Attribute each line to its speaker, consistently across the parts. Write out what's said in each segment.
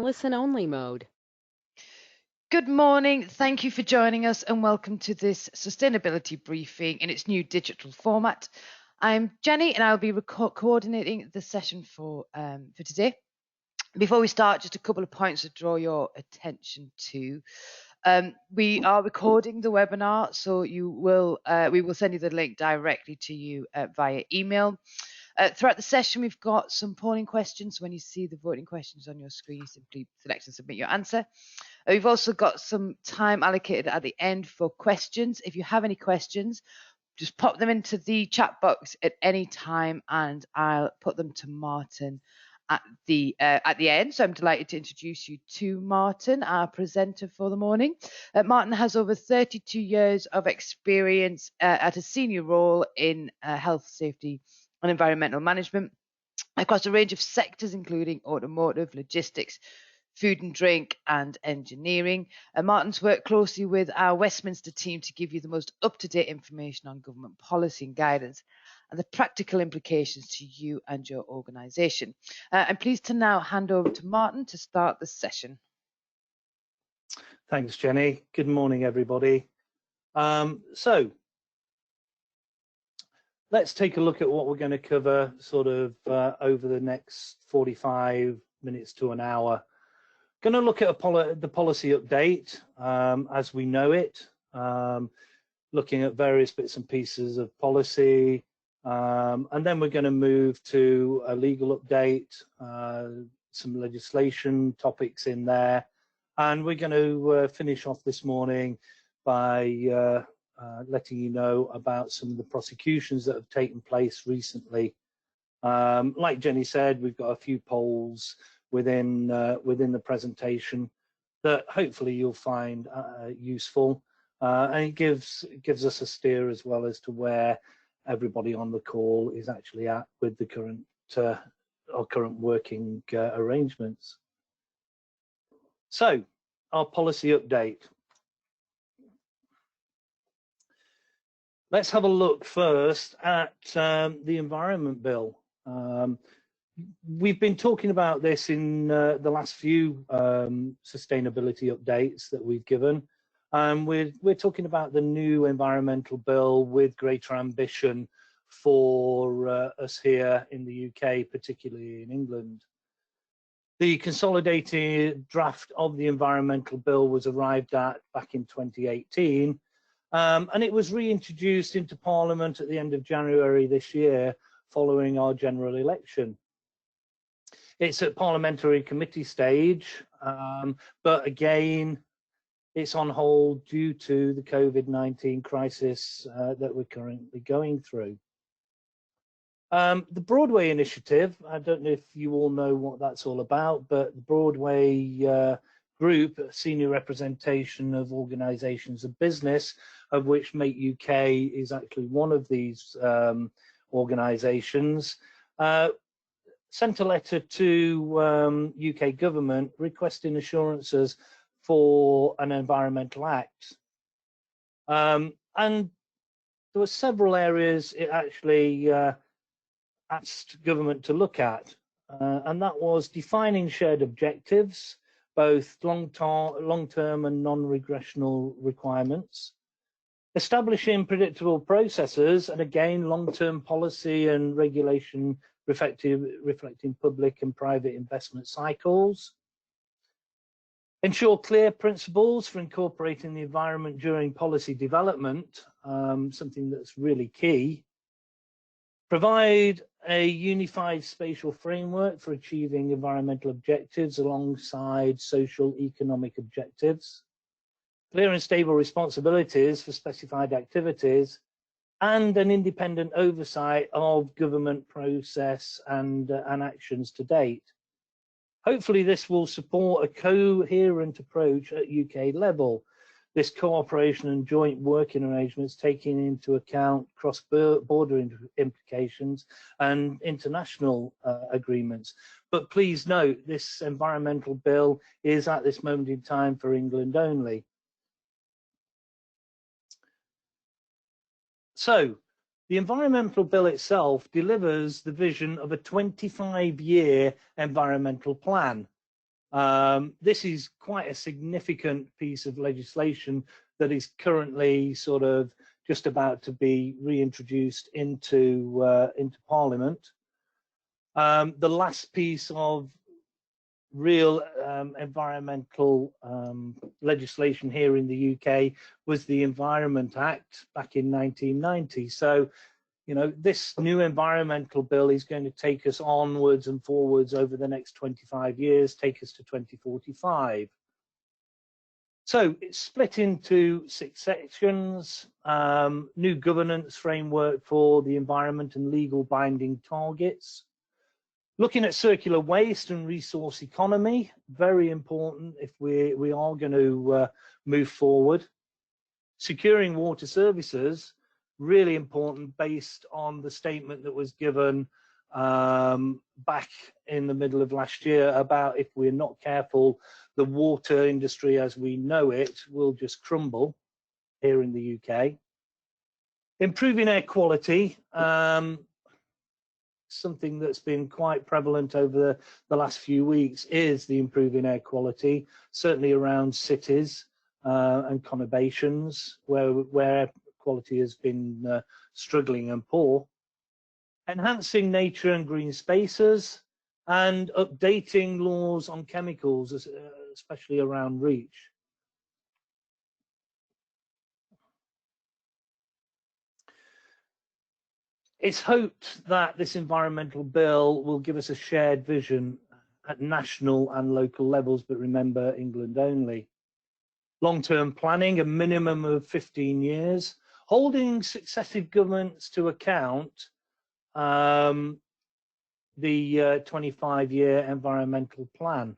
Speaker 1: Listen-only mode.
Speaker 2: Good morning. Thank you for joining us and welcome to this sustainability briefing in its new digital format. I'm Jenny and I'll be coordinating the session for today. Before we start, just a couple of points to draw your attention to. We are recording the webinar, so we will send you the link directly to you via email. Throughout the session, we've got some polling questions. When you see the voting questions on your screen, you simply select and submit your answer. We've also got some time allocated at the end for questions. If you have any questions, just pop them into the chat box at any time and I'll put them to Martin at the end. So I'm delighted to introduce you to Martin, our presenter for the morning. Martin has over 32 years of experience at a senior role in health, safety and environmental management across a range of sectors, including automotive, logistics, food and drink and engineering. Martin's worked closely with our Westminster team to give you the most up-to-date information on government policy and guidance and the practical implications to you and your organisation. I'm pleased to now hand over to Martin to start the session.
Speaker 3: Thanks, Jenny. Good morning, everybody. So let's take a look at what we're going to cover sort of over the next 45 minutes to an hour. Going to look at the policy update as we know it, looking at various bits and pieces of policy, and then we're going to move to a legal update, some legislation topics in there, and we're going to finish off this morning by letting you know about some of the prosecutions that have taken place recently. Like Jenny said, we've got a few polls within the presentation that hopefully you'll find useful, and it gives us a steer as well as to where everybody on the call is actually at with the current working arrangements. So our policy update. Let's have a look first at the Environment Bill. We've been talking about this in the last few sustainability updates that we've given. We're talking about the new environmental bill with greater ambition for us here in the UK, particularly in England. The consolidated draft of the environmental bill was arrived at back in 2018, and it was reintroduced into Parliament at the end of January this year following our general election. It's at parliamentary committee stage, but again, it's on hold due to the COVID-19 crisis that we're currently going through. The Broadway Initiative, I don't know if you all know what that's all about, but the Broadway group, senior representation of organisations of business, of which Make UK is actually one of these organisations, sent a letter to UK government requesting assurances for an environmental act. And there were several areas it actually asked government to look at, and that was defining shared objectives, both long-term and non-regressional requirements, establishing predictable processes, and again, long-term policy and regulation reflecting public and private investment cycles, ensure clear principles for incorporating the environment during policy development, something that's really key, provide a unified spatial framework for achieving environmental objectives alongside social economic objectives, clear and stable responsibilities for specified activities, and an independent oversight of government process and actions to date. Hopefully this will support a coherent approach at UK level. This cooperation and joint working arrangements taking into account cross-border implications and international agreements. But please note, this environmental bill is at this moment in time for England only. So the environmental bill itself delivers the vision of a 25-year environmental plan. This is quite a significant piece of legislation that is currently sort of just about to be reintroduced into Parliament. The last piece of real environmental legislation here in the UK was the Environment Act back in 1990. So, you know, this new environmental bill is going to take us onwards and forwards over the next 25 years, take us to 2045. So it's split into 6 sections, new governance framework for the environment and legal binding targets. Looking at circular waste and resource economy, very important if we are going to move forward. Securing water services, really important based on the statement that was given back in the middle of last year about if we're not careful, the water industry as we know it will just crumble here in the UK. Improving air quality, something that's been quite prevalent over the last few weeks is the improving air quality, certainly around cities and conurbations where quality has been struggling and poor. Enhancing nature and green spaces and updating laws on chemicals, especially around REACH. It's hoped that this environmental bill will give us a shared vision at national and local levels, but remember, England only. Long-term planning, a minimum of 15 years, holding successive governments to account, the 25-year environmental plan.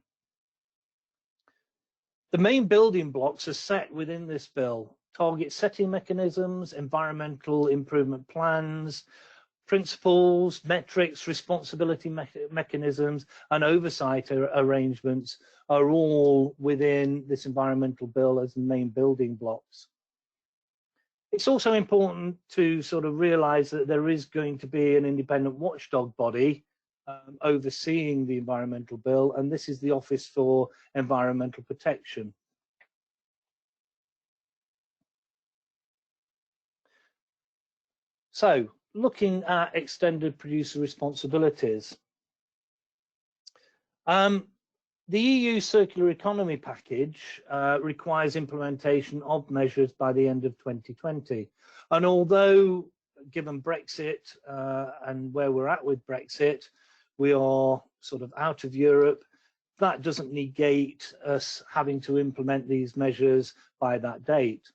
Speaker 3: The main building blocks are set within this bill: target setting mechanisms, environmental improvement plans, principles, metrics, responsibility mechanisms, and oversight arrangements are all within this environmental bill as the main building blocks. It's also important to sort of realize that there is going to be an independent watchdog body overseeing the environmental bill, and this is the Office for Environmental Protection. So, looking at extended producer responsibilities. The EU Circular Economy Package requires implementation of measures by the end of 2020. And although, given Brexit and where we're at with Brexit, we are sort of out of Europe, that doesn't negate us having to implement these measures by that date.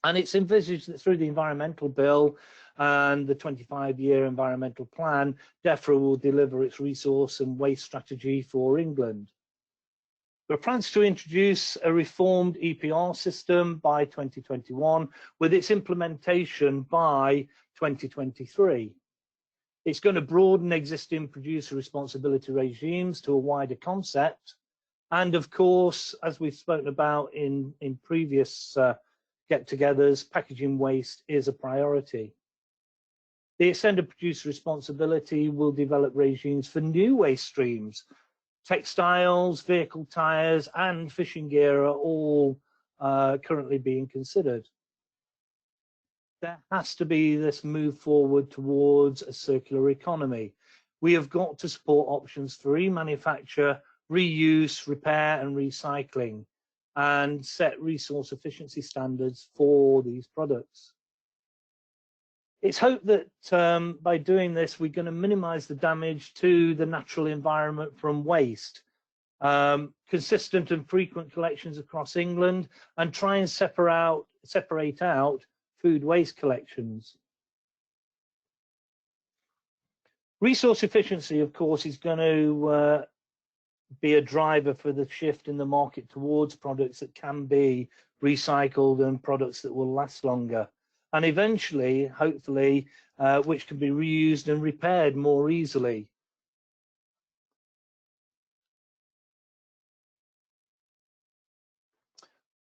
Speaker 3: And it's envisaged that through the environmental bill and the 25-year environmental plan, DEFRA will deliver its resource and waste strategy for England. There are plans to introduce a reformed EPR system by 2021, with its implementation by 2023. It's going to broaden existing producer responsibility regimes to a wider concept. And of course, as we've spoken about in previous get-togethers, packaging waste is a priority. The extended producer responsibility will develop regimes for new waste streams. Textiles, vehicle tyres, and fishing gear are all currently being considered. There has to be this move forward towards a circular economy. We have got to support options for remanufacture, reuse, repair, and recycling, and set resource efficiency standards for these products. It's hoped that by doing this, we're going to minimize the damage to the natural environment from waste, consistent and frequent collections across England, and try and separate out food waste collections. Resource efficiency, of course, is going to be a driver for the shift in the market towards products that can be recycled and products that will last longer. And eventually, hopefully, which can be reused and repaired more easily.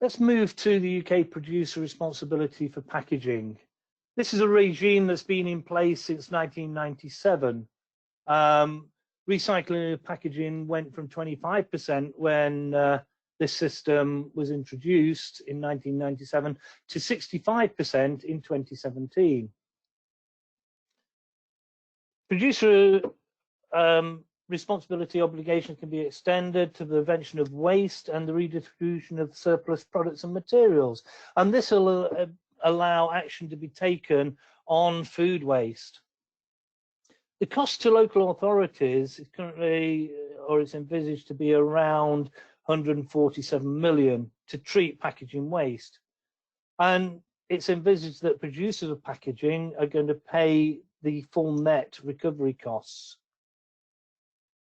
Speaker 3: Let's move to the UK producer responsibility for packaging. This is a regime that's been in place since 1997. recycling of packaging went from 25% when this system was introduced in 1997 to 65% in 2017. Producer responsibility obligation can be extended to the prevention of waste and the redistribution of surplus products and materials. And this will allow action to be taken on food waste. The cost to local authorities is currently, or it's envisaged to be around 147 million to treat packaging waste. And it's envisaged that producers of packaging are going to pay the full net recovery costs.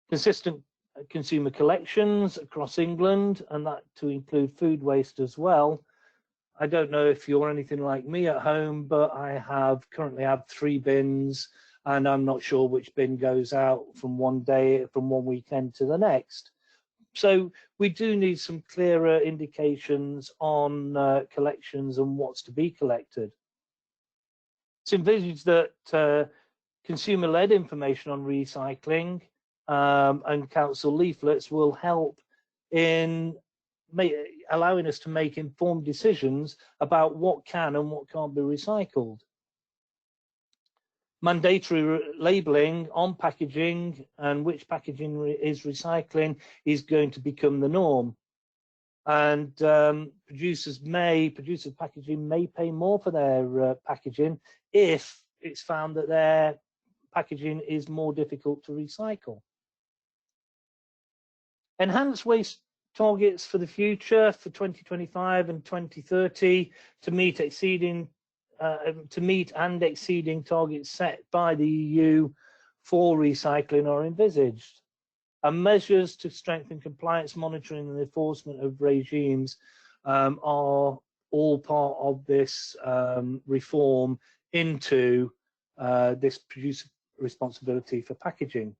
Speaker 3: Consistent consumer collections across England, and that to include food waste as well. I don't know if you're anything like me at home, but I currently have 3 bins, and I'm not sure which bin goes out from one weekend to the next. So we do need some clearer indications on collections and what's to be collected. It's envisaged that consumer-led information on recycling and council leaflets will help in allowing us to make informed decisions about what can and what can't be recycled. Mandatory labelling on packaging and which packaging is recycling is going to become the norm. And producers of packaging may pay more for their packaging if it's found that their packaging is more difficult to recycle. Enhanced waste targets for the future for 2025 and 2030 to meet and exceeding targets set by the EU for recycling are envisaged. And measures to strengthen compliance monitoring and enforcement of regimes are all part of this reform into this producer responsibility for packaging.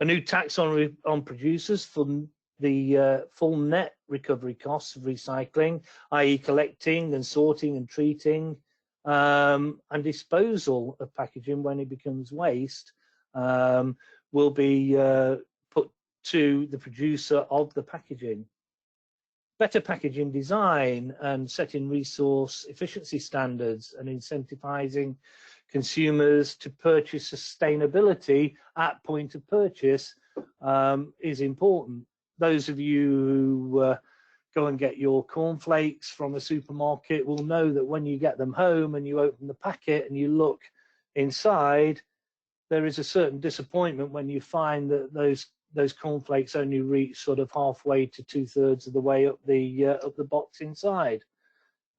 Speaker 3: A new tax on producers for the full net recovery costs of recycling, i.e. collecting and sorting and treating and disposal of packaging when it becomes waste, will be put to the producer of the packaging. Better packaging design and setting resource efficiency standards and incentivizing consumers to purchase sustainability at point of purchase is important. Those of you who go and get your cornflakes from a supermarket will know that when you get them home and you open the packet and you look inside, there is a certain disappointment when you find that those cornflakes only reach sort of halfway to 2/3 of the way up the box inside.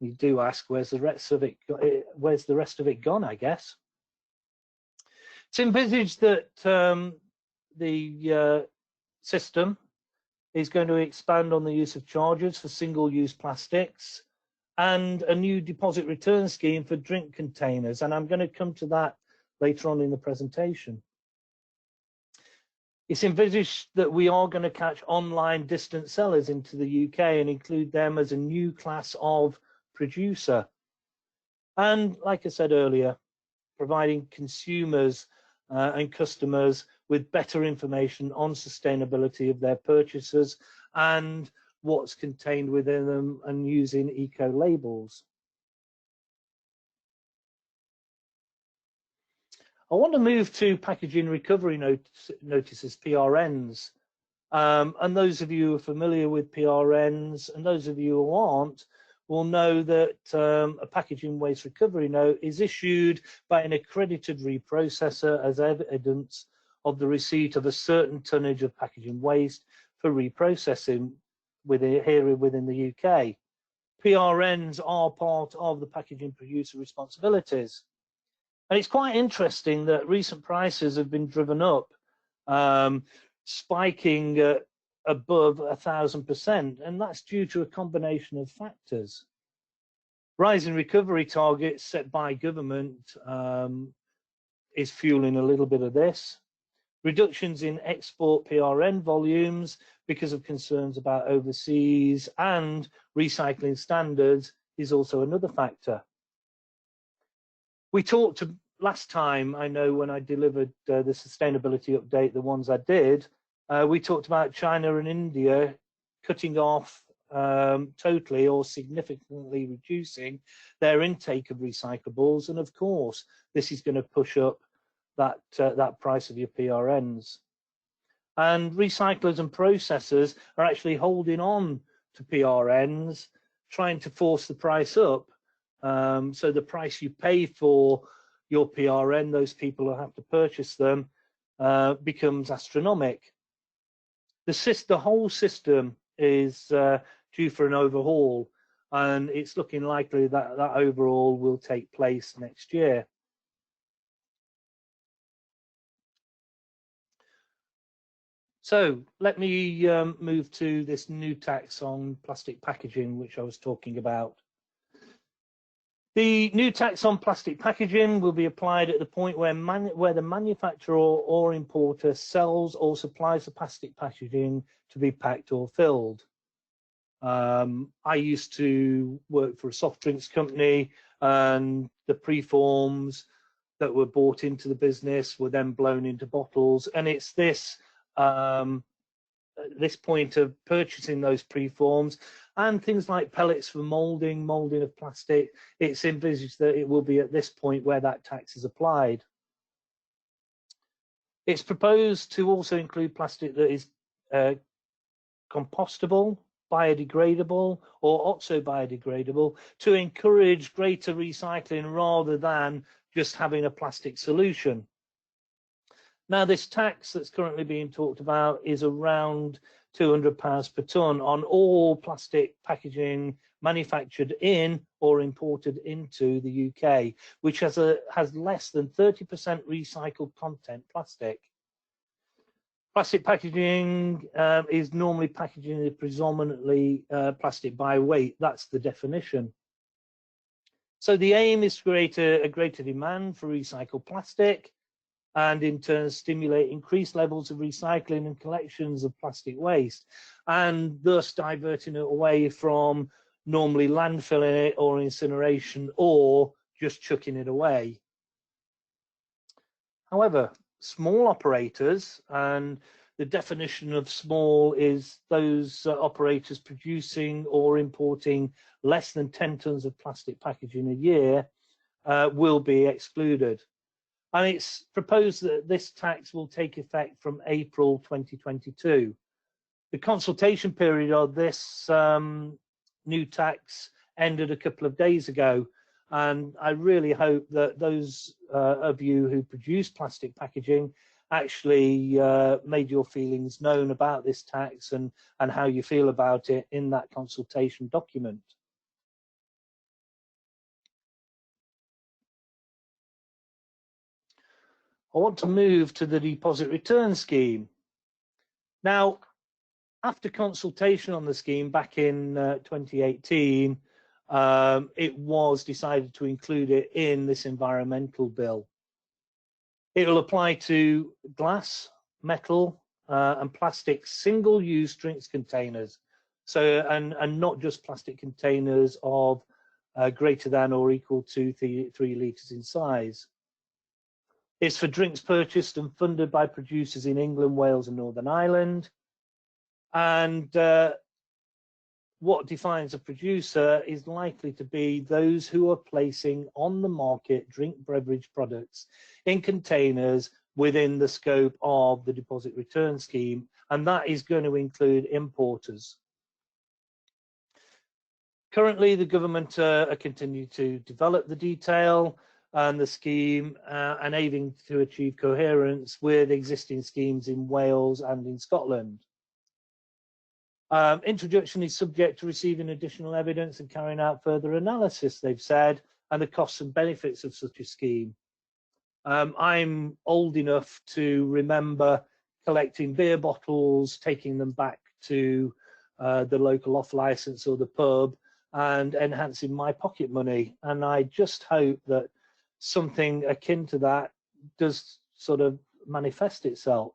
Speaker 3: You do ask, where's the rest of it gone, I guess. It's envisaged that the system is going to expand on the use of charges for single-use plastics and a new deposit return scheme for drink containers, and I'm going to come to that later on in the presentation. It's envisaged that we are going to catch online distant sellers into the UK and include them as a new class of producer. And like I said earlier, providing consumers and customers with better information on sustainability of their purchases and what's contained within them and using eco labels. I want to move to packaging recovery notices, PRNs. And those of you who are familiar with PRNs and those of you who aren't will know that a packaging waste recovery note is issued by an accredited reprocessor as evidence of the receipt of a certain tonnage of packaging waste for reprocessing within the UK. PRNs are part of the packaging producer responsibilities. And it's quite interesting that recent prices have been driven up, spiking above 1,000%, and that's due to a combination of factors. Rising recovery targets set by government is fueling a little bit of this. Reductions in export PRN volumes because of concerns about overseas and recycling standards is also another factor. We talked last time, I know when I delivered the sustainability update, the ones I did, we talked about China and India cutting off totally or significantly reducing their intake of recyclables, and of course, this is going to push up that price of your PRNs. And recyclers and processors are actually holding on to PRNs, trying to force the price up. So the price you pay for your PRN, those people who have to purchase them, becomes astronomical. The whole system is due for an overhaul, and it's looking likely that that overhaul will take place next year. So let me move to this new tax on plastic packaging, which I was talking about. The new tax on plastic packaging will be applied at the point where the manufacturer or importer sells or supplies the plastic packaging to be packed or filled. I used to work for a soft drinks company, and the preforms that were bought into the business were then blown into bottles, and it's this point of purchasing those preforms and things like pellets for molding of plastic. It's envisaged that it will be at this point where that tax is applied. It's proposed to also include plastic that is compostable, biodegradable, or oxo-biodegradable to encourage greater recycling rather than just having a plastic solution. Now, this tax that's currently being talked about is around £200 per tonne on all plastic packaging manufactured in or imported into the UK, which has less than 30% recycled content plastic. Plastic packaging is normally packaging predominantly plastic by weight. That's the definition. So the aim is to create a greater demand for recycled plastic, and in turn stimulate increased levels of recycling and collections of plastic waste, and thus diverting it away from normally landfilling it or incineration or just chucking it away. However, small operators, and the definition of small is those operators producing or importing less than 10 tonnes of plastic packaging a year, will be excluded. And it's proposed that this tax will take effect from April 2022. The consultation period of this new tax ended a couple of days ago, and I really hope that those of you who produce plastic packaging actually made your feelings known about this tax and how you feel about it in that consultation document. I want to move to the deposit return scheme. Now, after consultation on the scheme back in 2018, it was decided to include it in this environmental bill. It will apply to glass, metal, and plastic single-use drinks containers. So, and not just plastic containers of greater than or equal to 3 litres in size. It's for drinks purchased and funded by producers in England, Wales, and Northern Ireland. And what defines a producer is likely to be those who are placing on the market drink beverage products in containers within the scope of the deposit return scheme, and that is going to include importers. Currently, the government are continuing to develop the detail and the scheme and aiming to achieve coherence with existing schemes in Wales and in Scotland. Introduction is subject to receiving additional evidence and carrying out further analysis, they've said, and the costs and benefits of such a scheme. I'm old enough to remember collecting beer bottles, taking them back to the local off license or the pub, and enhancing my pocket money. And I just hope that something akin to that does sort of manifest itself.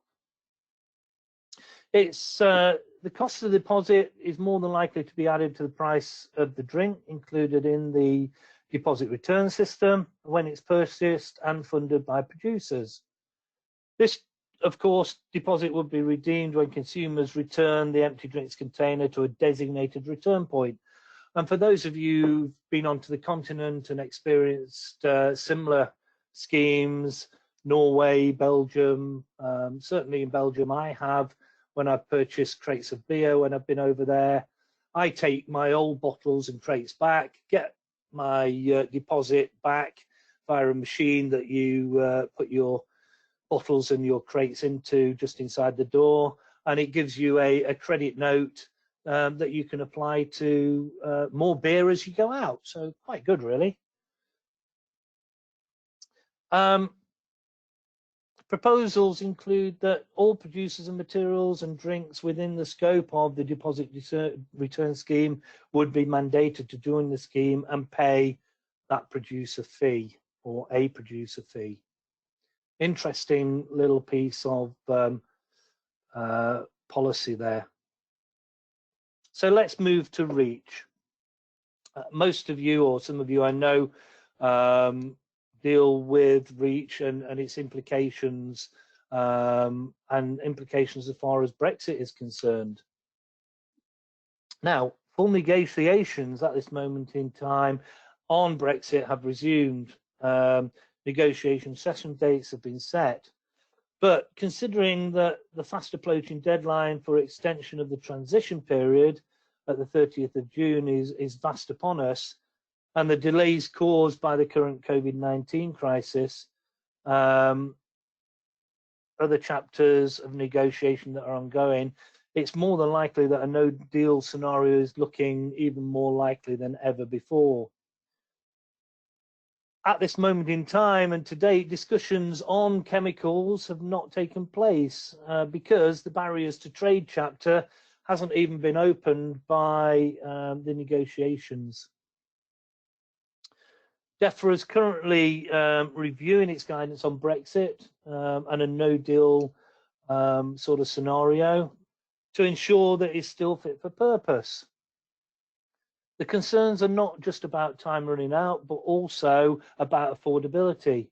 Speaker 3: It's the cost of the deposit is more than likely to be added to the price of the drink included in the deposit return system when it's purchased and funded by producers. This, of course, deposit would be redeemed when consumers return the empty drinks container to a designated return point. And for those of you who've been onto the continent and experienced similar schemes, Norway, Belgium, certainly in Belgium I have, when I've purchased crates of beer when I've been over there, I take my old bottles and crates back, get my deposit back via a machine that you put your bottles and your crates into just inside the door, and it gives you a credit note that you can apply to more beer as you go out. So quite good, really. Proposals include that all producers and materials and drinks within the scope of the deposit return scheme would be mandated to join the scheme and pay that producer fee or a producer fee. Interesting little piece of policy there. So let's move to REACH. Most of you, or some of you I know, deal with REACH and its implications, and implications as far as Brexit is concerned. Now, full negotiations at this moment in time on Brexit have resumed. Negotiation session dates have been set. But considering that the fast approaching deadline for extension of the transition period at the 30th of June is fast upon us, and the delays caused by the current COVID-19 crisis, other chapters of negotiation that are ongoing, it's more than likely that a no-deal scenario is looking even more likely than ever before. At this moment in time and to date, discussions on chemicals have not taken place because the barriers to trade chapter hasn't even been opened by the negotiations. DEFRA is currently reviewing its guidance on Brexit and a no-deal sort of scenario to ensure that it's still fit for purpose. The concerns are not just about time running out, but also about affordability.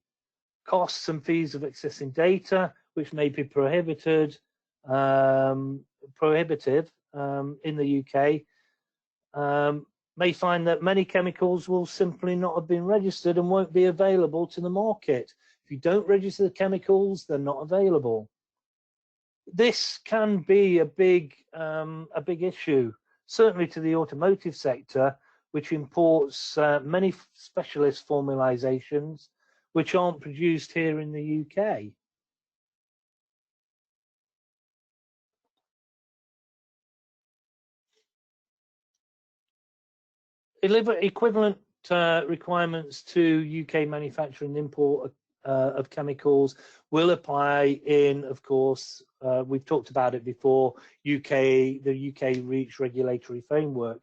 Speaker 3: Costs and fees of accessing data, which may be prohibitive in the UK, may find that many chemicals will simply not have been registered and won't be available to the market. If you don't register the chemicals, they're not available. This can be a big issue, certainly to the automotive sector, which imports many specialist formulations which aren't produced here in the UK. Equivalent requirements to UK manufacture and import of chemicals will apply in, of course, we've talked about it before, the UK REACH regulatory framework.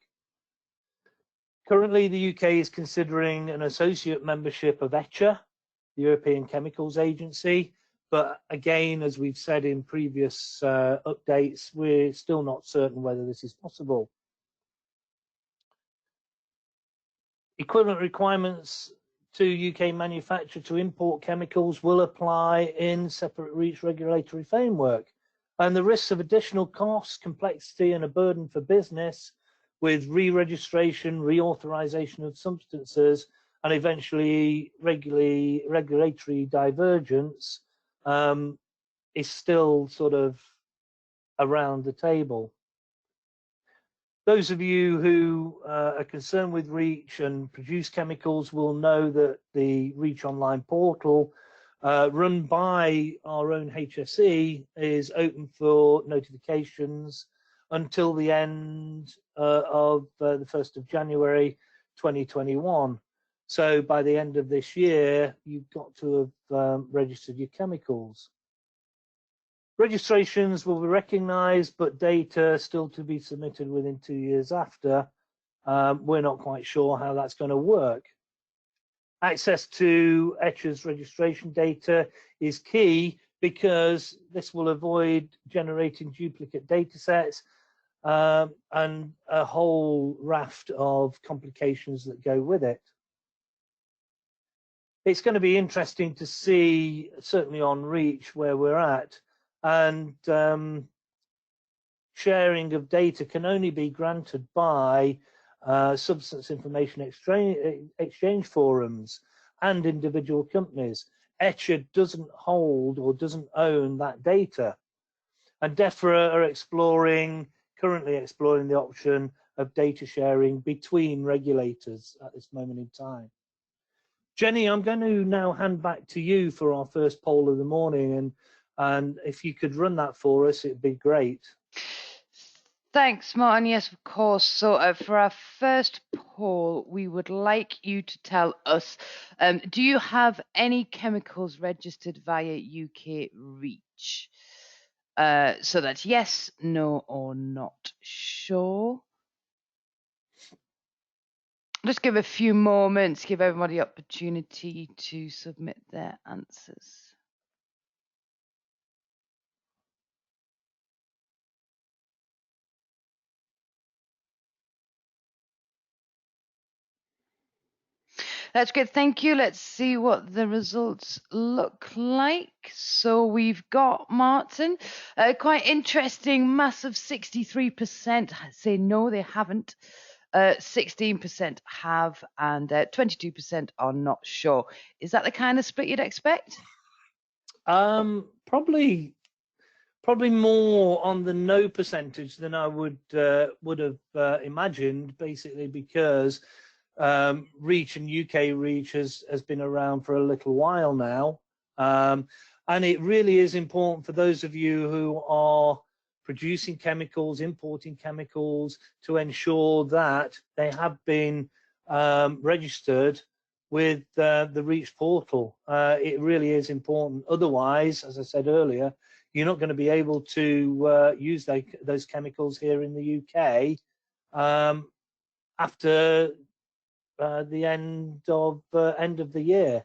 Speaker 3: Currently, the UK is considering an associate membership of ECHA, the European Chemicals Agency, but again, as we've said in previous updates, we're still not certain whether this is possible. Equivalent requirements to UK manufacture to import chemicals will apply in separate REACH regulatory framework. And the risks of additional costs, complexity and a burden for business with re-registration, reauthorization of substances and eventually regulatory divergence is still sort of around the table. Those of you who are concerned with REACH and produce chemicals will know that the REACH online portal run by our own HSE is open for notifications until the end of the 1st of January 2021. So by the end of this year, you've got to have registered your chemicals. Registrations will be recognised, but data still to be submitted within 2 years after. We're not quite sure how that's going to work. Access to ECHA's registration data is key because this will avoid generating duplicate data sets and a whole raft of complications that go with it. it's going to be interesting to see, certainly on REACH, where we're at. And sharing of data can only be granted by substance information exchange forums and individual companies. ECHA doesn't hold or doesn't own that data. And DEFRA are currently exploring the option of data sharing between regulators at this moment in time. Jenny, I'm going to now hand back to you for our first poll of the morning, and if you could run that for us, it'd be great.
Speaker 2: Thanks, Martin. Yes, of course. So for our first poll, we would like you to tell us, do you have any chemicals registered via UK REACH? So that's yes, no, or not sure. Just give a few moments, give everybody opportunity to submit their answers. That's good, thank you. Let's see what the results look like. So we've got Martin, quite interesting, massive 63% say no, they haven't. 16% have, and 22% are not sure. Is that the kind of split you'd expect?
Speaker 3: Probably more on the no percentage than I would have imagined, basically because REACH and UK REACH has been around for a little while now, and it really is important for those of you who are producing chemicals, importing chemicals, to ensure that they have been registered with the REACH portal. It really is important. Otherwise, as I said earlier, you're not going to be able to use those chemicals here in the UK after the end of the year.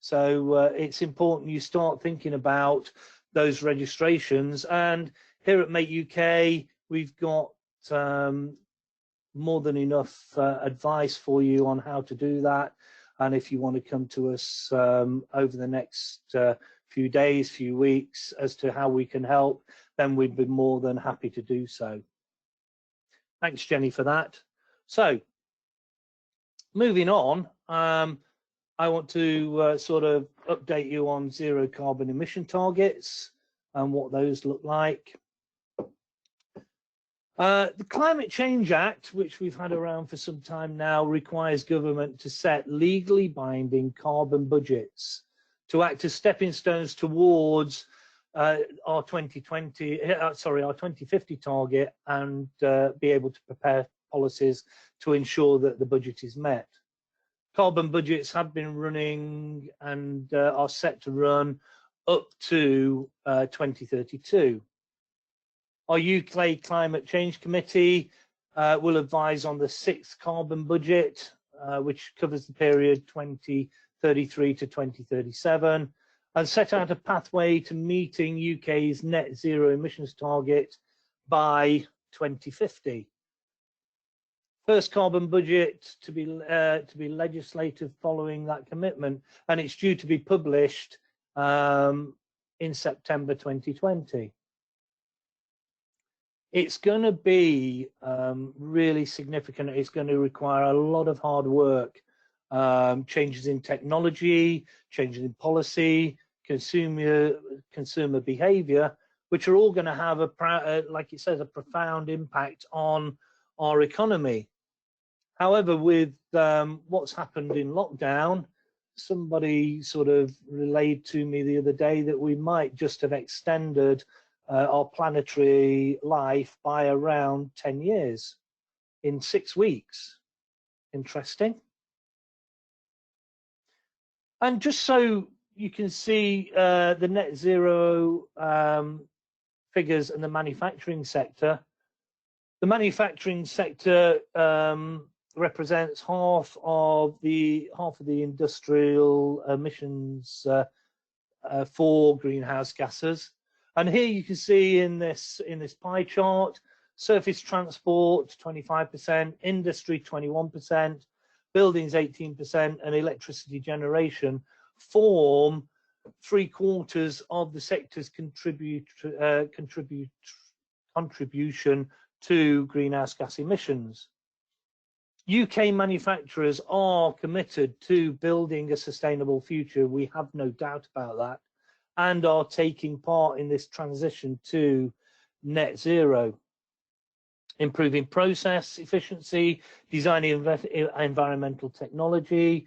Speaker 3: So it's important you start thinking about those registrations. And here at Make UK, we've got more than enough advice for you on how to do that. And if you want to come to us over the next few days, few weeks, as to how we can help, then we'd be more than happy to do so. Thanks, Jenny, for that. So moving on, I want to sort of update you on zero carbon emission targets and what those look like. The Climate Change Act, which we've had around for some time now, requires government to set legally binding carbon budgets to act as stepping stones towards our 2050 target, and be able to prepare policies to ensure that the budget is met. Carbon budgets have been running and are set to run up to 2032. Our UK Climate Change Committee will advise on the 6th carbon budget, which covers the period 2033 to 2037, and set out a pathway to meeting UK's net zero emissions target by 2050. First carbon budget to be legislated following that commitment, and it's due to be published in September 2020. It's going to be really significant. It's going to require a lot of hard work, changes in technology, changes in policy, consumer behavior, which are all going to have like it says, a profound impact on our economy. However, with what's happened in lockdown, somebody sort of relayed to me the other day that we might just have extended our planetary life by around 10 years in 6 weeks. Interesting. And just so you can see the net zero figures in the manufacturing sector, the manufacturing sector represents half of the industrial emissions for greenhouse gases. And here you can see in this pie chart, surface transport 25%, industry 21%, buildings 18%, and electricity generation form 3/4 of the sector's contribution to greenhouse gas emissions. UK manufacturers are committed to building a sustainable future, we have no doubt about that, and are taking part in this transition to net zero. Improving process efficiency, designing environmental technology.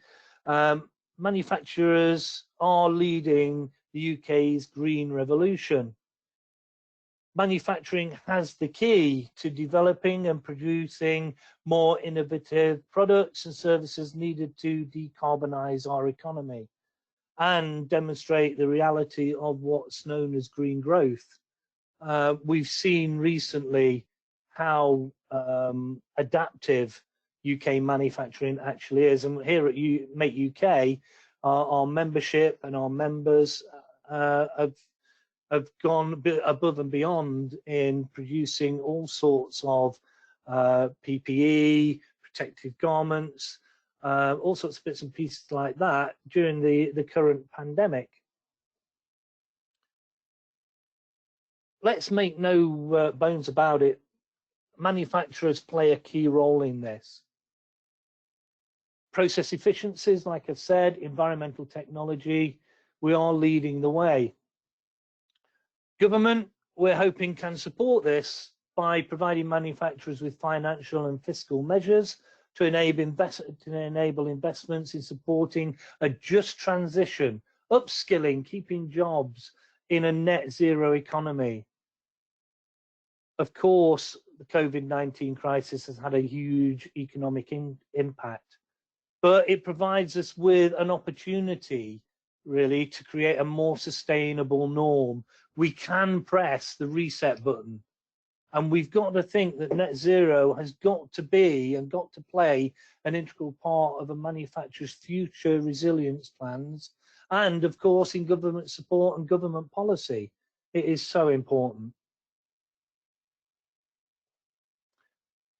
Speaker 3: Manufacturers are leading the UK's green revolution. Manufacturing has the key to developing and producing more innovative products and services needed to decarbonize our economy and demonstrate the reality of what's known as green growth. We've seen recently how adaptive UK manufacturing actually is, and here at Make UK, our membership and our members have gone above and beyond in producing all sorts of PPE, protective garments, all sorts of bits and pieces like that during the current pandemic. Let's make no bones about it, manufacturers play a key role in this. Process efficiencies, like I've said, environmental technology, we are leading the way. Government, we're hoping, can support this by providing manufacturers with financial and fiscal measures to enable investments in supporting a just transition, upskilling, keeping jobs in a net zero economy. Of course, the COVID-19 crisis has had a huge economic impact, but it provides us with an opportunity really to create a more sustainable norm. We can press the reset button, and we've got to think that net zero has got to be and got to play an integral part of a manufacturer's future resilience plans, and of course in government support and government policy. It is so important.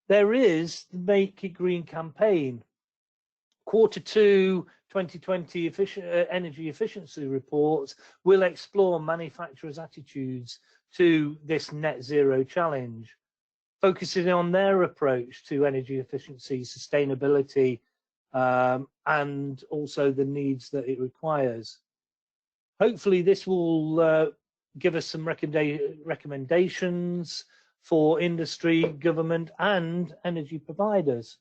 Speaker 3: There is the Make It Green campaign. Q2 2020 energy efficiency reports will explore manufacturers' attitudes to this net zero challenge, focusing on their approach to energy efficiency, sustainability, and also the needs that it requires. Hopefully this will give us some recommendations for industry, government, and energy providers.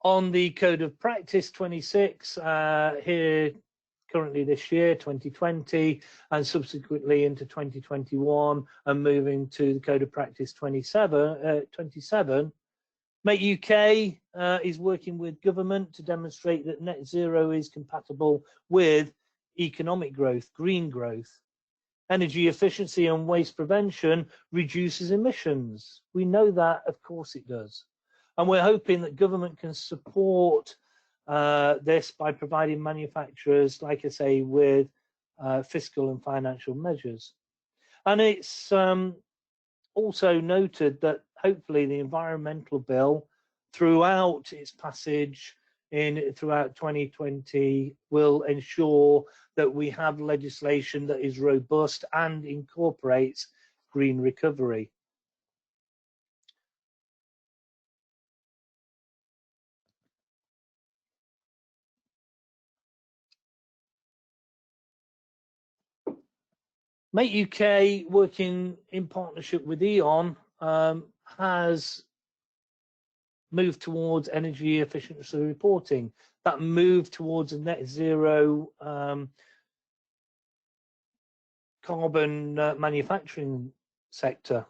Speaker 3: On the Code of Practice 26, here currently this year, 2020, and subsequently into 2021, and moving to the Code of Practice 27, Make UK is working with government to demonstrate that net zero is compatible with economic growth, green growth. Energy efficiency and waste prevention reduces emissions. We know that, of course it does. And we're hoping that government can support this by providing manufacturers, like I say, with fiscal and financial measures. And it's also noted that hopefully the environmental bill, throughout its passage throughout 2020, will ensure that we have legislation that is robust and incorporates green recovery. Make UK, working in partnership with E.ON, has moved towards energy efficiency reporting. That move towards a net zero carbon manufacturing sector.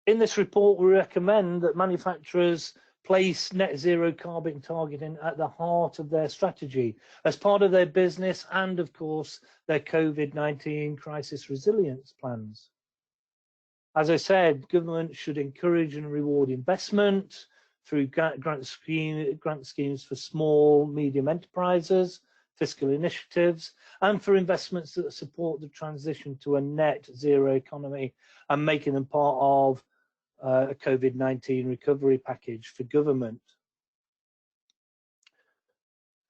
Speaker 3: In this report, we recommend that manufacturers place net zero carbon targeting at the heart of their strategy as part of their business and, of course, their COVID-19 crisis resilience plans. As I said, government should encourage and reward investment through grant schemes for small, medium enterprises, fiscal initiatives, and for investments that support the transition to a net zero economy and making them part of a COVID-19 recovery package for government.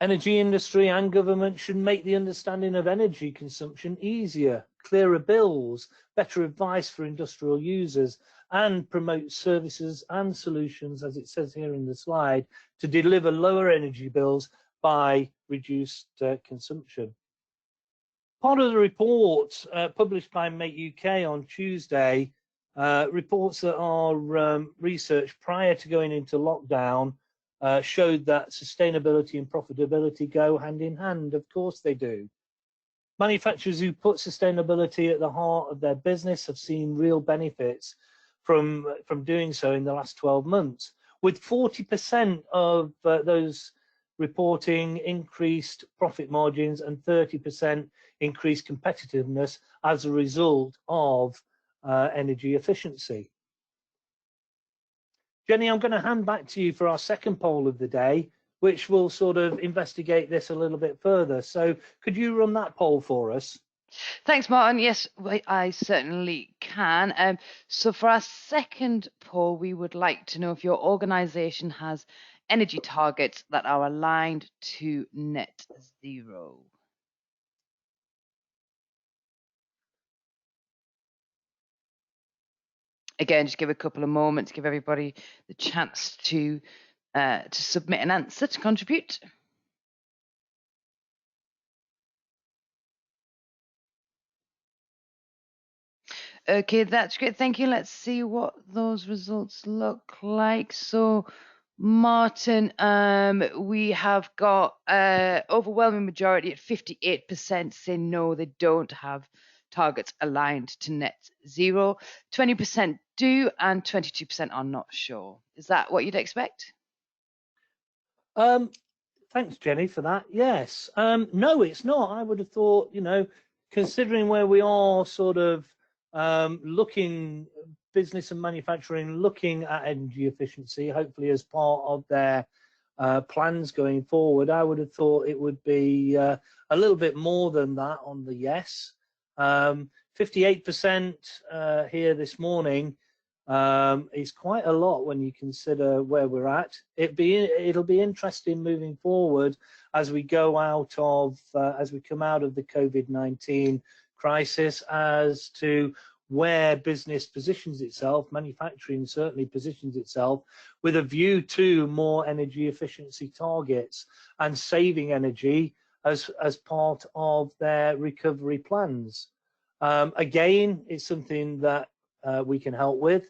Speaker 3: Energy industry and government should make the understanding of energy consumption easier, clearer bills, better advice for industrial users, and promote services and solutions, as it says here in the slide, to deliver lower energy bills by reduced consumption. Part of the report published by Make UK on Tuesday reports that our research prior to going into lockdown showed that sustainability and profitability go hand in hand. Of course they do. Manufacturers who put sustainability at the heart of their business have seen real benefits from doing so in the last 12 months, with 40% of those reporting increased profit margins and 30% increased competitiveness as a result of energy efficiency. Jenny, I'm going to hand back to you for our second poll of the day, which will sort of investigate this a little bit further. So could you run that poll for us?
Speaker 2: Thanks, Martin. Yes, I certainly can. So for our second poll, we would like to know if your organisation has energy targets that are aligned to net zero. Again, just give a couple of moments, give everybody the chance to submit an answer to contribute. Okay, that's great. Thank you. Let's see what those results look like. So, Martin, we have got overwhelming majority at 58% say no, they don't have targets aligned to net zero. 20% do, and 22% are not sure. Is that what you'd expect?
Speaker 3: Thanks, Jenny, for that. Yes. No, it's not. I would have thought, you know, considering where we are sort of looking, business and manufacturing, looking at energy efficiency, hopefully as part of their plans going forward, I would have thought it would be a little bit more than that on the yes. 58% here this morning is quite a lot when you consider where we're at. It'll be interesting moving forward as we go out of as we come out of the COVID-19 crisis as to where business positions itself, manufacturing certainly positions itself with a view to more energy efficiency targets and saving energy as part of their recovery plans. Again, it's something that we can help with.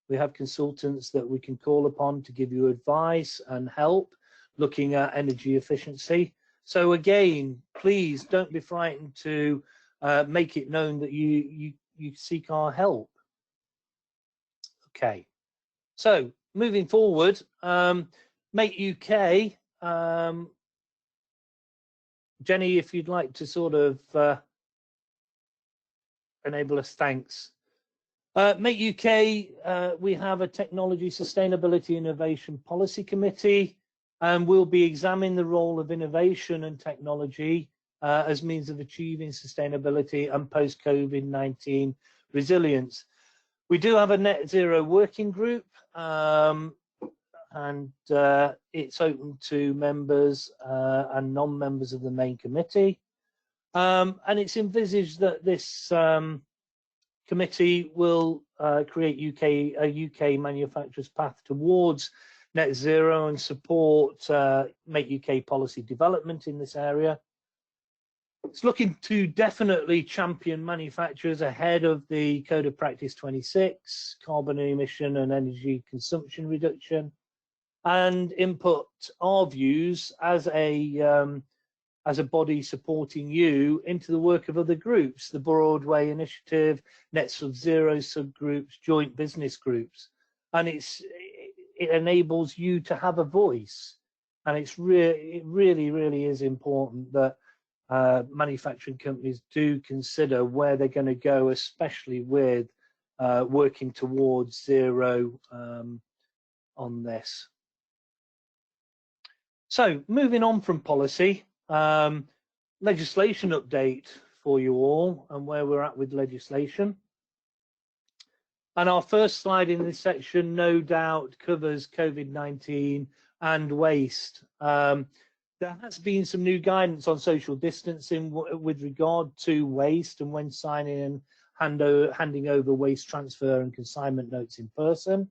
Speaker 3: We have consultants that we can call upon to give you advice and help looking at energy efficiency. So again, please don't be frightened to make it known that you seek our help. Okay, so moving forward, Make UK, Jenny, if you'd like to sort of enable us, thanks. Make UK, we have a Technology Sustainability Innovation Policy Committee, and we'll be examining the role of innovation and technology as means of achieving sustainability and post-COVID-19 resilience. We do have a net zero working group, and it's open to members and non-members of the main committee. And it's envisaged that this committee will create a UK manufacturer's path towards net zero and support Make UK policy development in this area. It's looking to definitely champion manufacturers ahead of the Code of Practice 26, carbon emission and energy consumption reduction, and input our views as a body supporting you into the work of other groups, the Broadway Initiative, Net Sub-Zero subgroups, joint business groups. And it enables you to have a voice. And it really is important that manufacturing companies do consider where they're going to go, especially with working towards zero on this. So moving on from policy, legislation update for you all and where we're at with legislation. And our first slide in this section no doubt covers COVID-19 and waste. There has been some new guidance on social distancing with regard to waste and when signing and handing over waste transfer and consignment notes in person.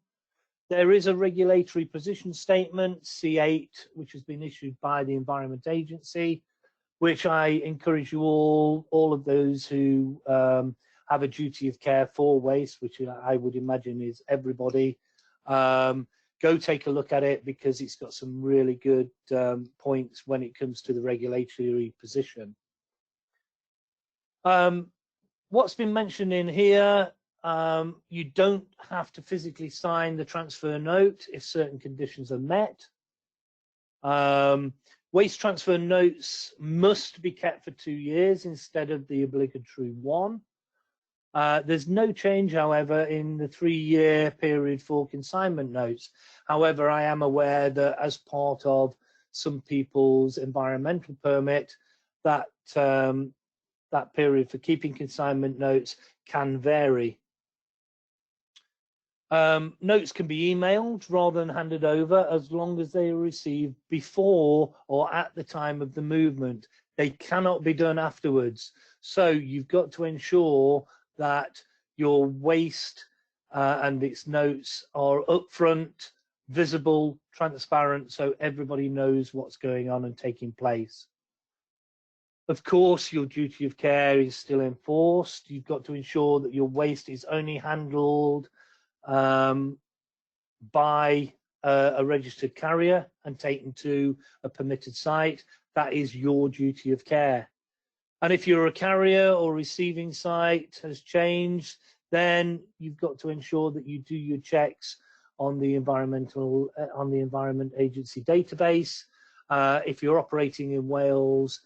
Speaker 3: There is a regulatory position statement, C8, which has been issued by the Environment Agency, which I encourage you all of those who have a duty of care for waste, which I would imagine is everybody, go take a look at it because it's got some really good points when it comes to the regulatory position. What's been mentioned in here, you don't have to physically sign the transfer note if certain conditions are met. Waste transfer notes must be kept for 2 years instead of the obligatory 1. There's no change, however, in the 3-year period for consignment notes. However, I am aware that as part of some people's environmental permit, that that period for keeping consignment notes can vary. Notes can be emailed rather than handed over as long as they are received before or at the time of the movement. They cannot be done afterwards. So you've got to ensure that your waste and its notes are upfront, visible, transparent, so everybody knows what's going on and taking place. Of course, your duty of care is still enforced. You've got to ensure that your waste is only handled by a registered carrier and taken to a permitted site. That is your duty of care. And if you're a carrier or receiving site has changed, then you've got to ensure that you do your checks on the Environment Agency database. If you're operating in Wales,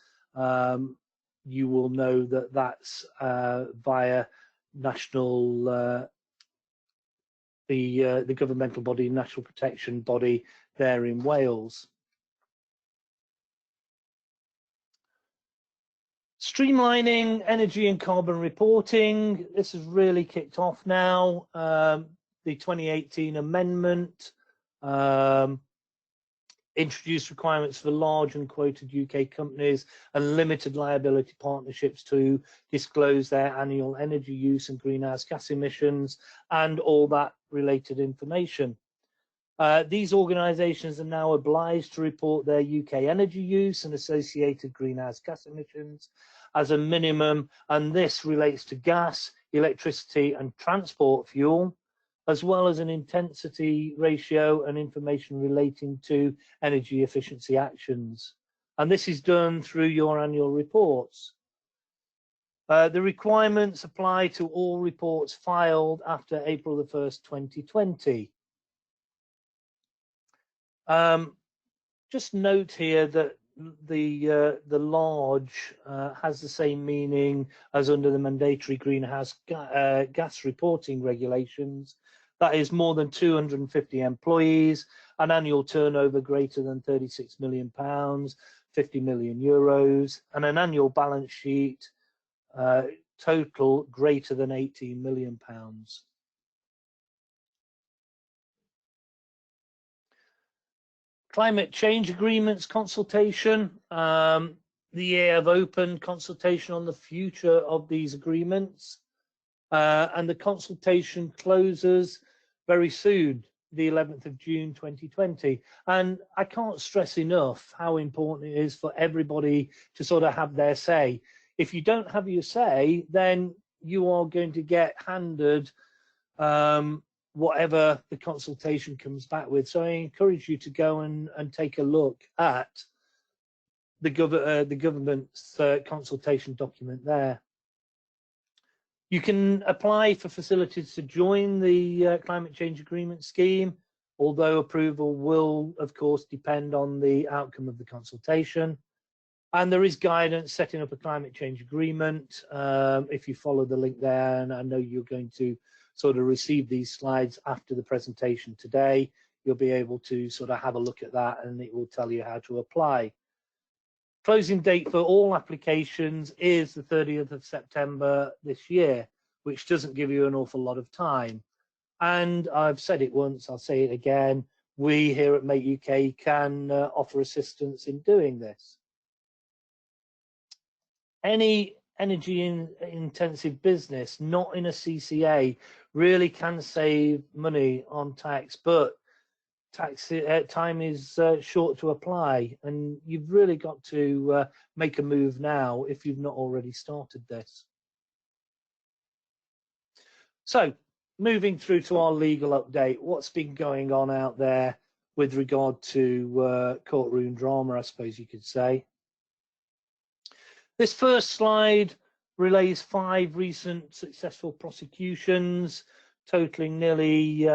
Speaker 3: you will know that that's via national the governmental body, national protection body there in Wales. Streamlining energy and carbon reporting. This has really kicked off now. The 2018 amendment introduced requirements for large and quoted UK companies and limited liability partnerships to disclose their annual energy use and greenhouse gas emissions and all that related information. These organisations are now obliged to report their UK energy use and associated greenhouse gas emissions as a minimum, and this relates to gas, electricity and transport fuel, as well as an intensity ratio and information relating to energy efficiency actions. And this is done through your annual reports. The requirements apply to all reports filed after April the 1st, 2020. Just note here that the large has the same meaning as under the mandatory greenhouse gas reporting regulations. That is more than 250 employees, an annual turnover greater than £36 million, 50 million euros, and an annual balance sheet total greater than £18 million. Climate change agreements consultation. The EA have opened consultation on the future of these agreements, and the consultation closes very soon, the 11th of June 2020. And I can't stress enough how important it is for everybody to sort of have their say. If you don't have your say, then you are going to get handed whatever the consultation comes back with. So I encourage you to go and take a look at the government's consultation document there. You can apply for facilities to join the climate change agreement scheme, although approval will, of course, depend on the outcome of the consultation. And there is guidance setting up a climate change agreement. If you follow the link there, and I know you're going to sort of receive these slides after the presentation today, you'll be able to sort of have a look at that and it will tell you how to apply. Closing date for all applications is the 30th of September this year, which doesn't give you an awful lot of time. And I've said it once, I'll say it again, we here at Make UK can offer assistance in doing this. Any energy intensive business not in a CCA really can save money on tax, but tax time is short to apply, and you've really got to make a move now if you've not already started this. So moving through to our legal update, what's been going on out there with regard to courtroom drama, I suppose you could say. This first slide relays 5 recent successful prosecutions, totaling nearly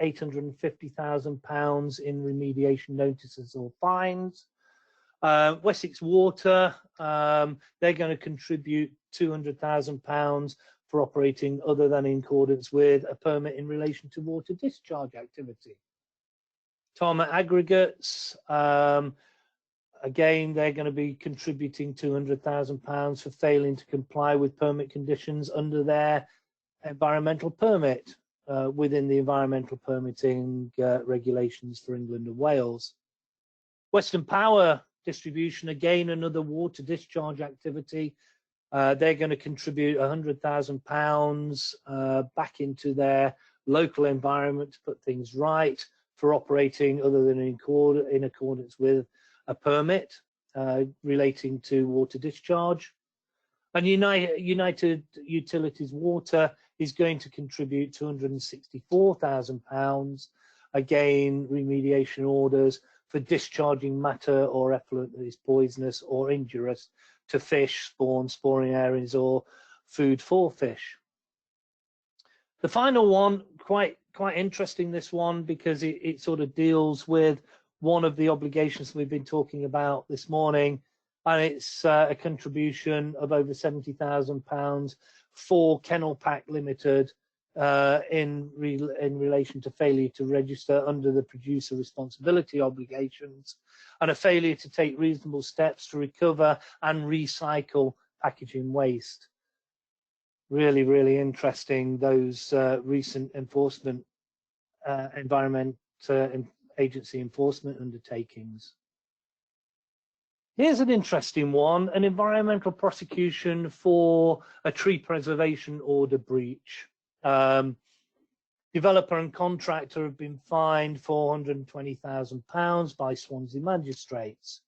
Speaker 3: £850,000 in remediation notices or fines. Wessex Water, they're going to contribute £200,000 for operating other than in accordance with a permit in relation to water discharge activity. Tarmac Aggregates, again, they're going to be contributing £200,000 for failing to comply with permit conditions under their environmental permit within the environmental permitting regulations for England and Wales. Western Power Distribution, again, another water discharge activity. They're going to contribute £100,000 back into their local environment to put things right for operating other than in accordance with a permit relating to water discharge. And United Utilities Water is going to contribute £264,000, again, remediation orders for discharging matter or effluent that is poisonous or injurious to fish, spawning areas, or food for fish. The final one, quite interesting, this one, because it sort of deals with one of the obligations we've been talking about this morning, and it's a contribution of over £70,000 for Kennel Pack Limited in relation to failure to register under the producer responsibility obligations and a failure to take reasonable steps to recover and recycle packaging waste. Really, really interesting, those recent enforcement environment agency enforcement undertakings. Here's an interesting one, an environmental prosecution for a tree preservation order breach. Developer and contractor have been fined £420,000 by Swansea magistrates.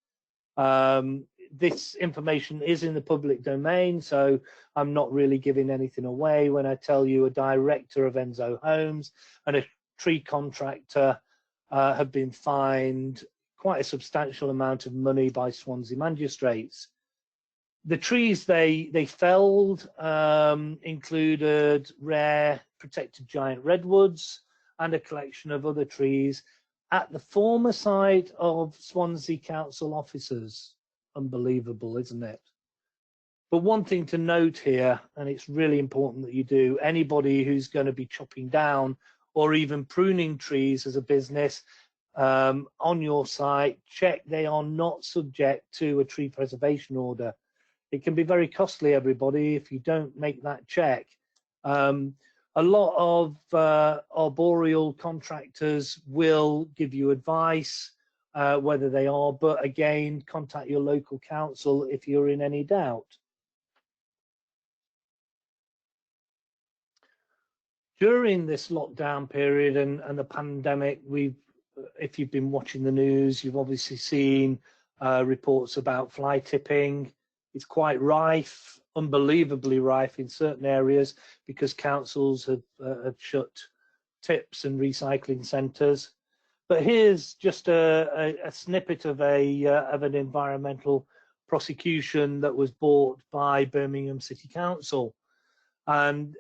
Speaker 3: This information is in the public domain, so I'm not really giving anything away when I tell you a director of Enzo Homes and a tree contractor have been fined quite a substantial amount of money by Swansea magistrates. The trees they felled included rare protected giant redwoods and a collection of other trees at the former site of Swansea Council offices. Unbelievable, isn't it? But one thing to note here, and it's really important that you do, anybody who's going to be chopping down or even pruning trees as a business on your site, check they are not subject to a tree preservation order. It can be very costly, everybody, if you don't make that check. A lot of arboreal contractors will give you advice whether they are, but again, contact your local council if you're in any doubt. During this lockdown period and the pandemic, if you've been watching the news, you've obviously seen reports about fly tipping. It's quite rife, unbelievably rife in certain areas because councils have shut tips and recycling centres. But here's just a snippet of an environmental prosecution that was brought by Birmingham City Council. And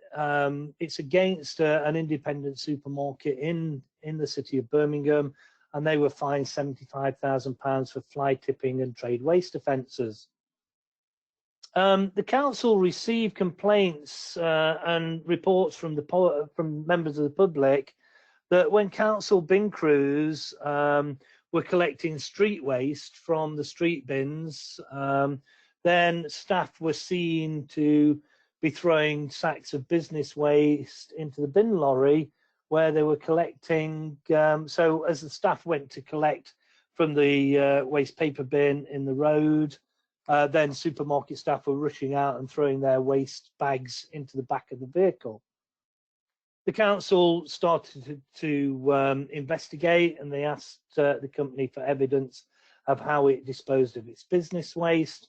Speaker 3: it's against an independent supermarket in the city of Birmingham, and they were fined £75,000 for fly tipping and trade waste offences. The council received complaints and reports from members of the public that when council bin crews were collecting street waste from the street bins, then staff were seen to be throwing sacks of business waste into the bin lorry where they were collecting. So as the staff went to collect from the waste paper bin in the road, then supermarket staff were rushing out and throwing their waste bags into the back of the vehicle. The council started to investigate, and they asked the company for evidence of how it disposed of its business waste.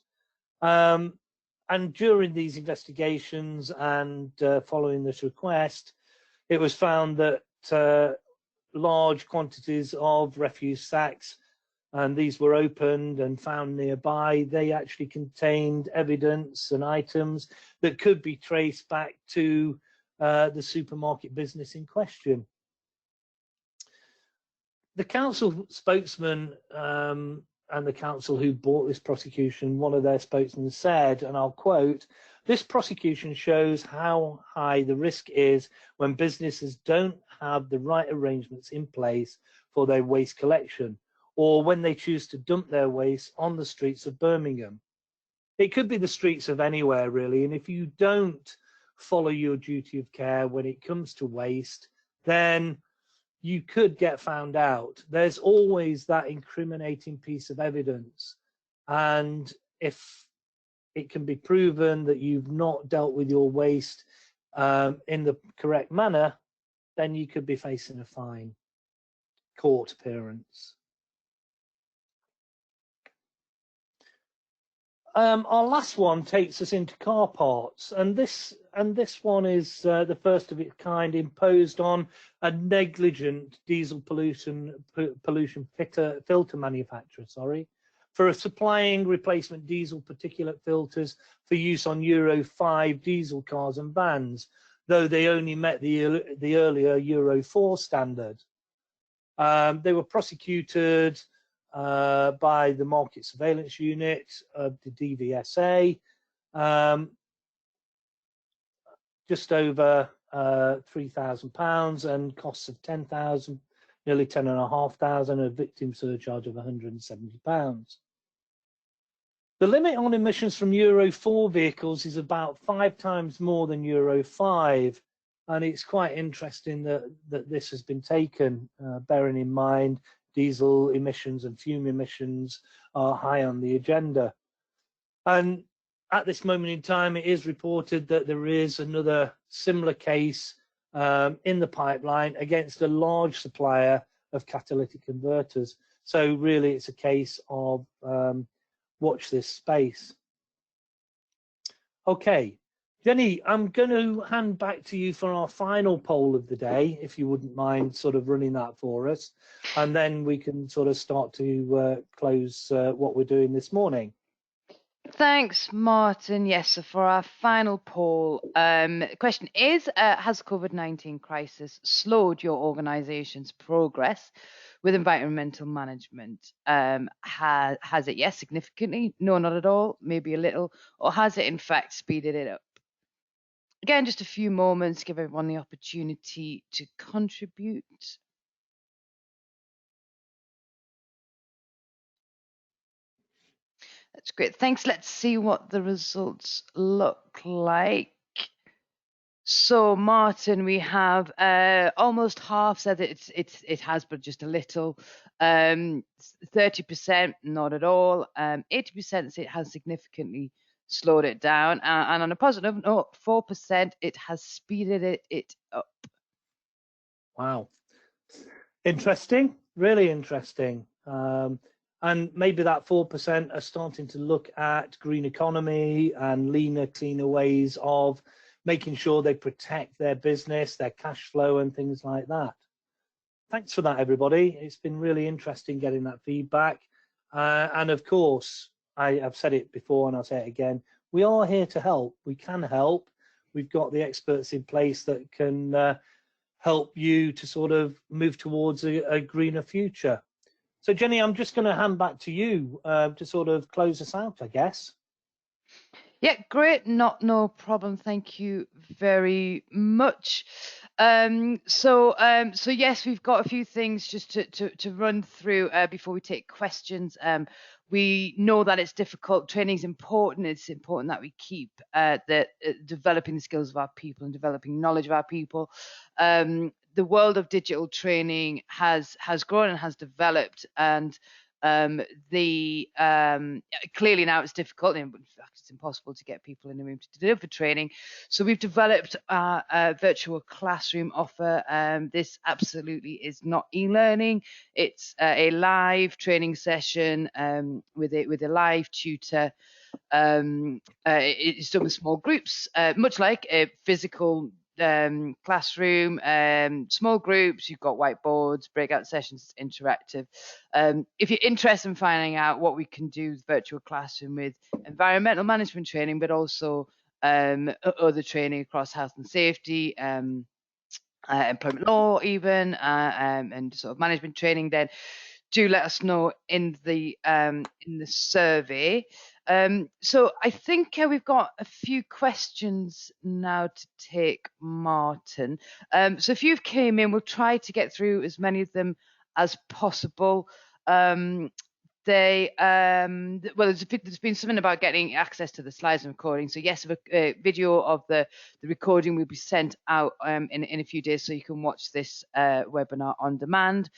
Speaker 3: And during these investigations and following this request, it was found that large quantities of refuse sacks, and these were opened and found nearby, they actually contained evidence and items that could be traced back to the supermarket business in question. The council spokesman and the council who brought this prosecution, one of their spokesmen said, and I'll quote, "This prosecution shows how high the risk is when businesses don't have the right arrangements in place for their waste collection, or when they choose to dump their waste on the streets of Birmingham." It could be the streets of anywhere, really, and if you don't follow your duty of care when it comes to waste, then you could get found out. There's always that incriminating piece of evidence, and if it can be proven that you've not dealt with your waste in the correct manner, then you could be facing a fine, court appearance. Our last one takes us into car parts, and this one is the first of its kind imposed on a negligent diesel pollution filter manufacturer, for supplying replacement diesel particulate filters for use on Euro 5 diesel cars and vans, though they only met the earlier Euro 4 standard. They were prosecuted by the Market Surveillance Unit of the DVSA, just over £3,000 and costs of £10,000, nearly £10,500, a victim surcharge of £170. The limit on emissions from Euro 4 vehicles is about 5 times more than Euro 5, and it's quite interesting that this has been taken, bearing in mind diesel emissions and fume emissions are high on the agenda. And at this moment in time, it is reported that there is another similar case in the pipeline against a large supplier of catalytic converters. So really, it's a case of watch this space. Okay, Jenny, I'm going to hand back to you for our final poll of the day, if you wouldn't mind sort of running that for us, and then we can sort of start to close what we're doing this morning.
Speaker 2: Thanks, Martin. Yes, so for our final poll, the question is, has COVID-19 crisis slowed your organisation's progress with environmental management? Has it, yes, significantly? No, not at all, maybe a little, or has it in fact speeded it up? Again, just a few moments, give everyone the opportunity to contribute. That's great. Thanks. Let's see what the results look like. So, Martin, we have almost half said that it has, but just a little. 30%, not at all. 80% say it has significantly slowed it down, and on a positive note, 4% it has speeded it up.
Speaker 3: Wow, interesting, really interesting. And maybe that 4% are starting to look at green economy and leaner, cleaner ways of making sure they protect their business, their cash flow and things like that. Thanks for that, everybody. It's been really interesting getting that feedback. And of course, I have said it before and I'll say it again, we are here to help. We can help. We've got the experts in place that can help you to sort of move towards a greener future. So, Jenny, I'm just going to hand back to you to sort of close us out, I guess.
Speaker 2: Yeah, great. No problem. Thank you very much. So yes, we've got a few things just to run through before we take questions. We know that it's difficult. Training is important. It's important that we keep developing the skills of our people and developing knowledge of our people. the world of digital training has grown and has developed, and clearly now it's difficult, in fact it's impossible to get people in the room to deliver training. So we've developed a virtual classroom offer. This absolutely is not e-learning. It's a live training session with a live tutor. It's done with small groups, much like a physical classroom, small groups. You've got whiteboards, breakout sessions, interactive. If you're interested in finding out what we can do with virtual classroom with environmental management training, but also other training across health and safety, employment law even, and sort of management training, then do let us know in the survey. So I think we've got a few questions now to take, Martin. So if you've came in, we'll try to get through as many of them as possible. There's been something about getting access to the slides and recording. So yes, a video of the recording will be sent out in a few days, so you can watch this webinar on demand.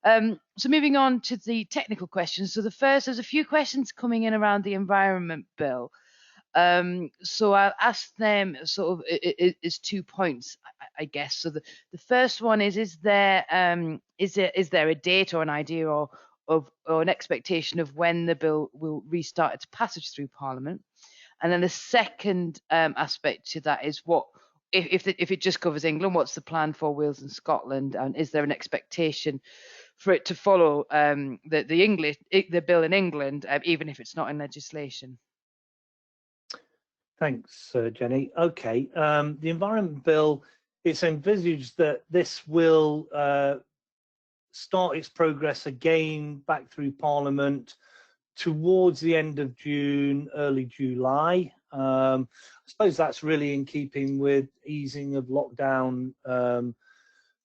Speaker 2: So moving on to the technical questions. So there's a few questions coming in around the Environment Bill. So I'll ask them sort of is 2 points, I guess. So the first one is there a date or an idea or an expectation of when the bill will restart its passage through Parliament? And then the second aspect to that is what if it just covers England, what's the plan for Wales and Scotland, and is there an expectation for it to follow the bill in England, even if it's not in legislation?
Speaker 3: Thanks, Jenny. Okay, the Environment Bill, it's envisaged that this will start its progress again back through Parliament towards the end of June, early July. I suppose that's really in keeping with easing of lockdown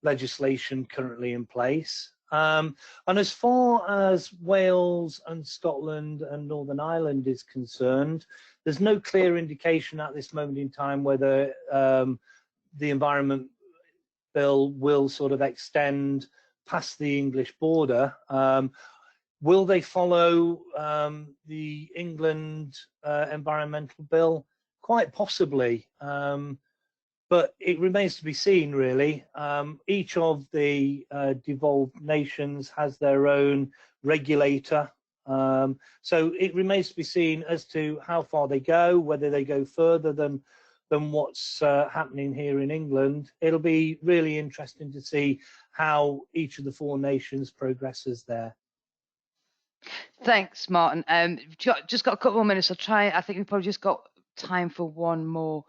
Speaker 3: legislation currently in place. And as far as Wales and Scotland and Northern Ireland is concerned, there's no clear indication at this moment in time whether the Environment Bill will sort of extend past the English border. Will they follow the England Environmental Bill? Quite possibly. But it remains to be seen, really. Each of the devolved nations has their own regulator. So it remains to be seen as to how far they go, whether they go further than what's happening here in England. It'll be really interesting to see how each of the 4 nations progresses there.
Speaker 2: Thanks, Martin. Just got a couple more minutes. I think we've probably just got time for one more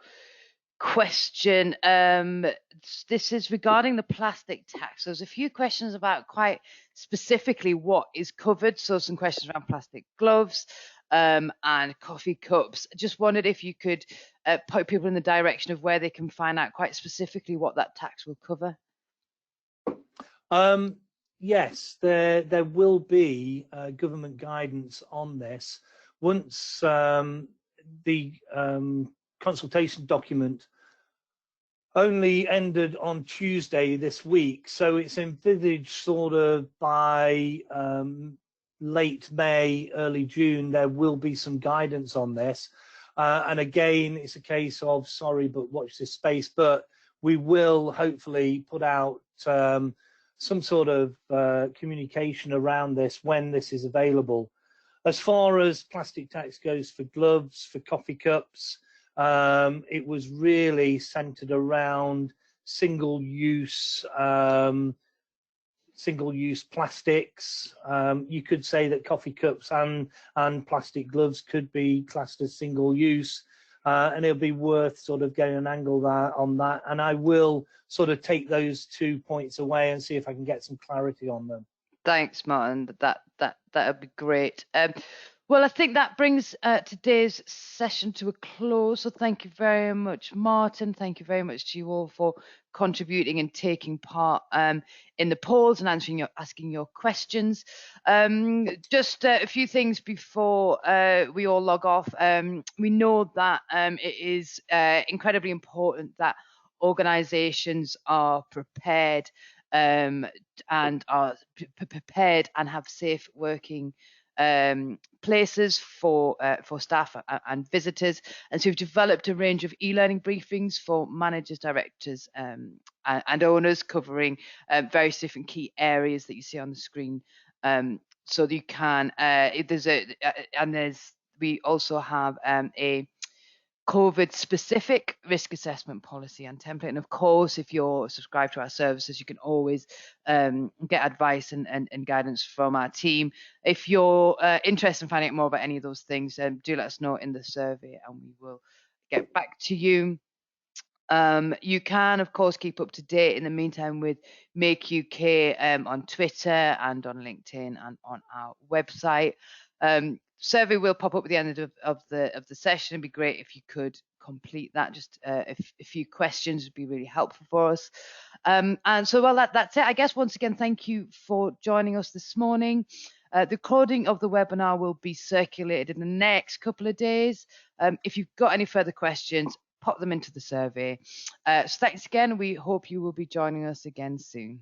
Speaker 2: question. This is regarding the plastic tax. There's a few questions about quite specifically what is covered. So some questions around plastic gloves and coffee cups. Just wondered if you could point people in the direction of where they can find out quite specifically what that tax will cover.
Speaker 3: Yes, there will be government guidance on this once the consultation document only ended on Tuesday this week, so it's envisaged sort of by late May, early June, there will be some guidance on this. And again, it's a case of sorry, but watch this space. But we will hopefully put out some sort of communication around this when this is available. As far as plastic tax goes for gloves, for coffee cups, it was really centered around single-use plastics. You could say that coffee cups and plastic gloves could be classed as single-use, and it'll be worth sort of getting an angle on that. And I will sort of take those 2 points away and see if I can get some clarity on them.
Speaker 2: Thanks, Martin. That'd be great. Well, I think that brings today's session to a close. So thank you very much, Martin. Thank you very much to you all for contributing and taking part in the polls and asking your questions. Just a few things before we all log off. We know that it is incredibly important that organisations are prepared and are prepared and have safe working places for staff and visitors. And so we've developed a range of e-learning briefings for managers, directors and owners, covering various different key areas that you see on the screen. So that you can, we also have a COVID specific risk assessment policy and template. And of course, if you're subscribed to our services, you can always get advice and guidance from our team. If you're interested in finding out more about any of those things, do let us know in the survey and we will get back to you. You can, of course, keep up to date in the meantime with Make UK on Twitter and on LinkedIn and on our website. Survey will pop up at the end of the session. It'd be great if you could complete that. Just a few questions would be really helpful for us. And so, well, that's it. I guess once again, thank you for joining us this morning. The recording of the webinar will be circulated in the next couple of days. If you've got any further questions, pop them into the survey. So thanks again. We hope you will be joining us again soon.